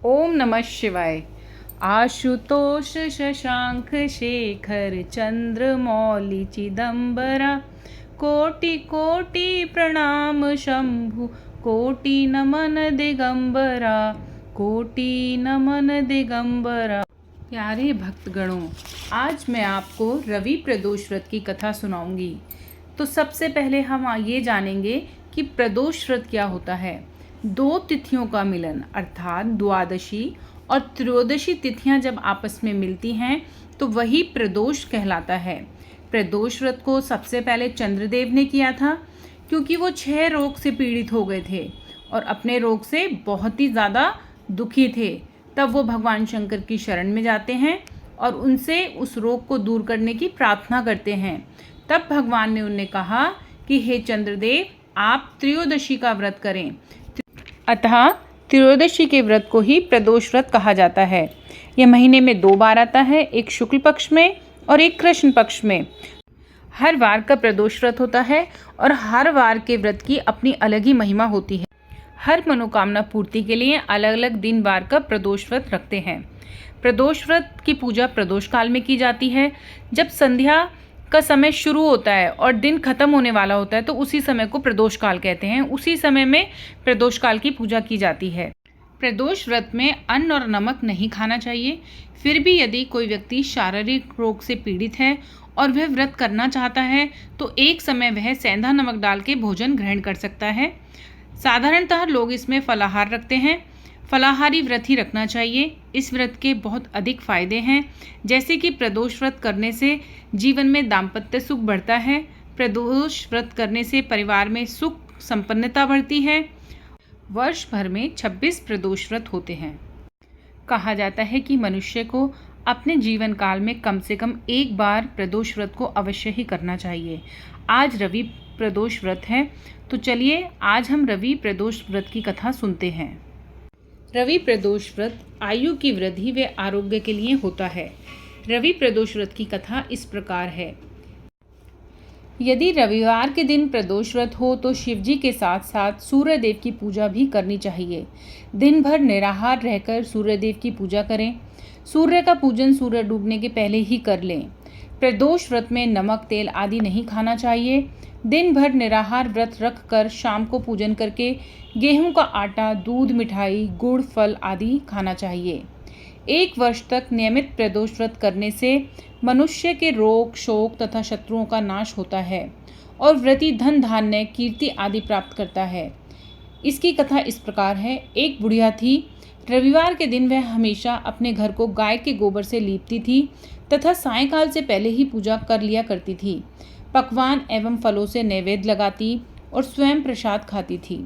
ओम नमः शिवाय। आशुतोष शशांक शेखर चंद्र मौलि चिदंबरा, कोटि कोटि प्रणाम शंभु, कोटि नमन दिगंबरा, कोटि नमन दिगंबरा। प्यारे भक्तगणों, आज मैं आपको रवि प्रदोष व्रत की कथा सुनाऊंगी। तो सबसे पहले हम ये जानेंगे कि प्रदोष व्रत क्या होता है। दो तिथियों का मिलन अर्थात द्वादशी और त्रयोदशी तिथियां जब आपस में मिलती हैं तो वही प्रदोष कहलाता है। प्रदोष व्रत को सबसे पहले चंद्रदेव ने किया था, क्योंकि वो 6 रोग से पीड़ित हो गए थे और अपने रोग से बहुत ही ज़्यादा दुखी थे। तब वो भगवान शंकर की शरण में जाते हैं और उनसे उस रोग को दूर करने की प्रार्थना करते हैं। तब भगवान ने उन्हें कहा कि हे चंद्रदेव, आप त्रयोदशी का व्रत करें। अतः त्रयोदशी के व्रत को ही प्रदोष व्रत कहा जाता है। यह महीने में 2 बार आता है, एक शुक्ल पक्ष में और एक कृष्ण पक्ष में। हर वार का प्रदोष व्रत होता है और हर वार के व्रत की अपनी अलग ही महिमा होती है। हर मनोकामना पूर्ति के लिए अलग अलग दिन वार का प्रदोष व्रत रखते हैं। प्रदोष व्रत की पूजा प्रदोष काल में की जाती है। जब संध्या का समय शुरू होता है और दिन खत्म होने वाला होता है तो उसी समय को प्रदोष काल कहते हैं। उसी समय में प्रदोष काल की पूजा की जाती है। प्रदोष व्रत में अन्न और नमक नहीं खाना चाहिए। फिर भी यदि कोई व्यक्ति शारीरिक रोग से पीड़ित है और वह व्रत करना चाहता है तो एक समय वह सेंधा नमक डाल के भोजन ग्रहण कर सकता है। साधारणतः लोग इसमें फलाहार रखते हैं। फलाहारी व्रत ही रखना चाहिए। इस व्रत के बहुत अधिक फायदे हैं, जैसे कि प्रदोष व्रत करने से जीवन में दाम्पत्य सुख बढ़ता है। प्रदोष व्रत करने से परिवार में सुख संपन्नता बढ़ती है। वर्ष भर में 26 प्रदोष व्रत होते हैं। कहा जाता है कि मनुष्य को अपने जीवन काल में कम से कम एक बार प्रदोष व्रत को अवश्य ही करना चाहिए। आज रवि प्रदोष व्रत है, तो चलिए आज हम रवि प्रदोष व्रत की कथा सुनते हैं। रवि प्रदोष व्रत आयु की वृद्धि व आरोग्य के लिए होता है। रवि प्रदोष व्रत की कथा इस प्रकार है। यदि रविवार के दिन प्रदोष व्रत हो तो शिव जी के साथ साथ सूर्य देव की पूजा भी करनी चाहिए। दिन भर निराहार रहकर सूर्य देव की पूजा करें। सूर्य का पूजन सूर्य डूबने के पहले ही कर लें। प्रदोष व्रत में नमक, तेल आदि नहीं खाना चाहिए। दिन भर निराहार व्रत रख कर शाम को पूजन करके गेहूं का आटा, दूध, मिठाई, गुड़, फल आदि खाना चाहिए। 1 वर्ष तक नियमित प्रदोष व्रत करने से मनुष्य के रोग, शोक तथा शत्रुओं का नाश होता है और व्रती धन, धान्य, कीर्ति आदि प्राप्त करता है। इसकी कथा इस प्रकार है। एक बुढ़िया थी। रविवार के दिन वह हमेशा अपने घर को गाय के गोबर से लीपती थी तथा सायंकाल से पहले ही पूजा कर लिया करती थी। पकवान एवं फलों से नैवेद्य लगाती और स्वयं प्रसाद खाती थी।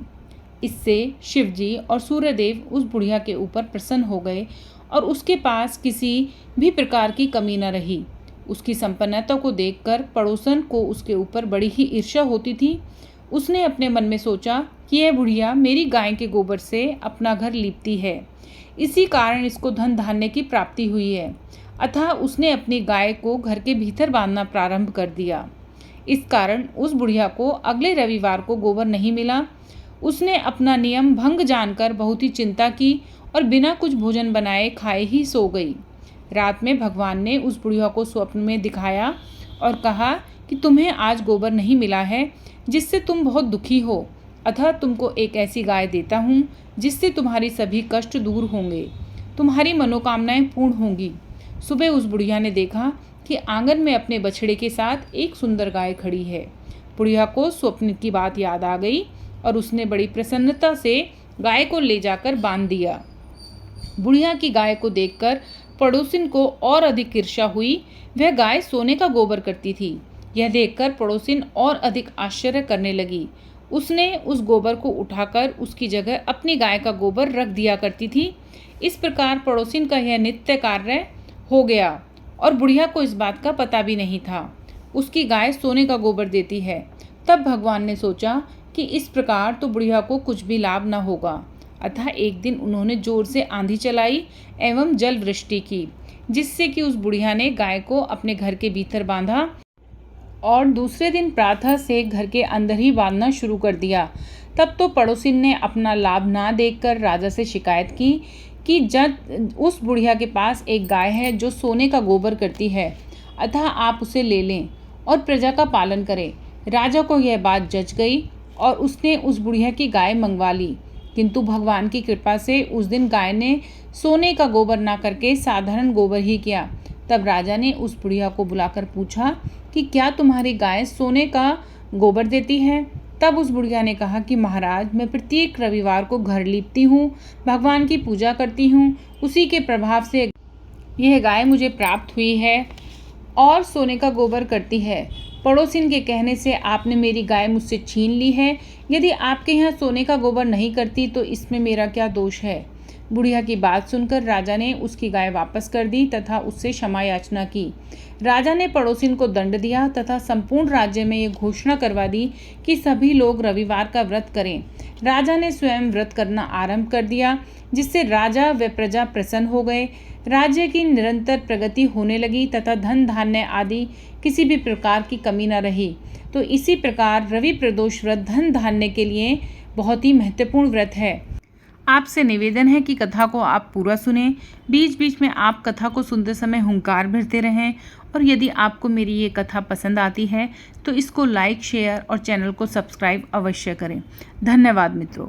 इससे शिवजी और सूर्यदेव उस बुढ़िया के ऊपर प्रसन्न हो गए और उसके पास किसी भी प्रकार की कमी न रही। उसकी संपन्नता को देखकर पड़ोसन को उसके ऊपर बड़ी ही ईर्ष्या होती थी। उसने अपने मन में सोचा कि यह बुढ़िया मेरी गाय के गोबर से अपना घर लीपती है, इसी कारण इसको धन धान्य की प्राप्ति हुई है। अतः उसने अपनी गाय को घर के भीतर बांधना प्रारंभ कर दिया। इस कारण उस बुढ़िया को अगले रविवार को गोबर नहीं मिला। उसने अपना नियम भंग जानकर बहुत ही चिंता की और बिना कुछ भोजन बनाए खाए ही सो गई। रात में भगवान ने उस बुढ़िया को स्वप्न में दिखाया और कहा कि तुम्हें आज गोबर नहीं मिला है, जिससे तुम बहुत दुखी हो। अतः तुमको एक ऐसी गाय देता हूँ जिससे तुम्हारी सभी कष्ट दूर होंगे, तुम्हारी मनोकामनाएं पूर्ण होंगी। सुबह उस बुढ़िया ने देखा कि आंगन में अपने बछड़े के साथ एक सुंदर गाय खड़ी है। बुढ़िया को स्वप्न की बात याद आ गई और उसने बड़ी प्रसन्नता से गाय को ले जाकर बांध दिया। बुढ़िया की गाय को देखकर पड़ोसिन को और अधिक ईर्ष्या हुई। वह गाय सोने का गोबर करती थी। यह देखकर पड़ोसिन और अधिक आश्चर्य करने लगी। उसने उस गोबर को उठाकर उसकी जगह अपनी गाय का गोबर रख दिया करती थी। इस प्रकार पड़ोसिन का यह नित्य कार्य हो गया और बुढ़िया को इस बात का पता भी नहीं था। उसकी गाय सोने का गोबर देती है। तब भगवान ने सोचा कि इस प्रकार तो बुढ़िया को कुछ भी लाभ न होगा। अतः एक दिन उन्होंने जोर से आंधी चलाई एवं जल वृष्टि की, जिससे कि उस बुढ़िया ने गाय को अपने घर के भीतर बांधा और दूसरे दिन प्रातः से घर के अंदर ही बांधना शुरू कर दिया। तब तो पड़ोसिन ने अपना लाभ ना देखकर राजा से शिकायत की कि जब उस बुढ़िया के पास एक गाय है जो सोने का गोबर करती है, अतः आप उसे ले लें और प्रजा का पालन करें। राजा को यह बात जच गई और उसने उस बुढ़िया की गाय मंगवा ली। किंतु भगवान की कृपा से उस दिन गाय ने सोने का गोबर ना करके साधारण गोबर ही किया। तब राजा ने उस बुढ़िया को बुलाकर पूछा कि क्या तुम्हारी गाय सोने का गोबर देती है? तब उस बुढ़िया ने कहा कि महाराज, मैं प्रत्येक रविवार को घर लीपती हूँ, भगवान की पूजा करती हूँ, उसी के प्रभाव से यह गाय मुझे प्राप्त हुई है और सोने का गोबर करती है। पड़ोसिन के कहने से आपने मेरी गाय मुझसे छीन ली है। यदि आपके यहाँ सोने का गोबर नहीं करती तो इसमें मेरा क्या दोष है? बुढ़िया की बात सुनकर राजा ने उसकी गाय वापस कर दी तथा उससे क्षमा याचना की। राजा ने पड़ोसिन को दंड दिया तथा संपूर्ण राज्य में ये घोषणा करवा दी कि सभी लोग रविवार का व्रत करें। राजा ने स्वयं व्रत करना आरंभ कर दिया, जिससे राजा व प्रजा प्रसन्न हो गए। राज्य की निरंतर प्रगति होने लगी तथा धन धान्य आदि किसी भी प्रकार की कमी न रही। तो इसी प्रकार रवि प्रदोष व्रत धन धान्य के लिए बहुत ही महत्वपूर्ण व्रत है। आपसे निवेदन है कि कथा को आप पूरा सुनें, बीच बीच में आप कथा को सुनते समय हुंकार भरते रहें, और यदि आपको मेरी ये कथा पसंद आती है तो इसको लाइक, शेयर और चैनल को सब्सक्राइब अवश्य करें। धन्यवाद मित्रों।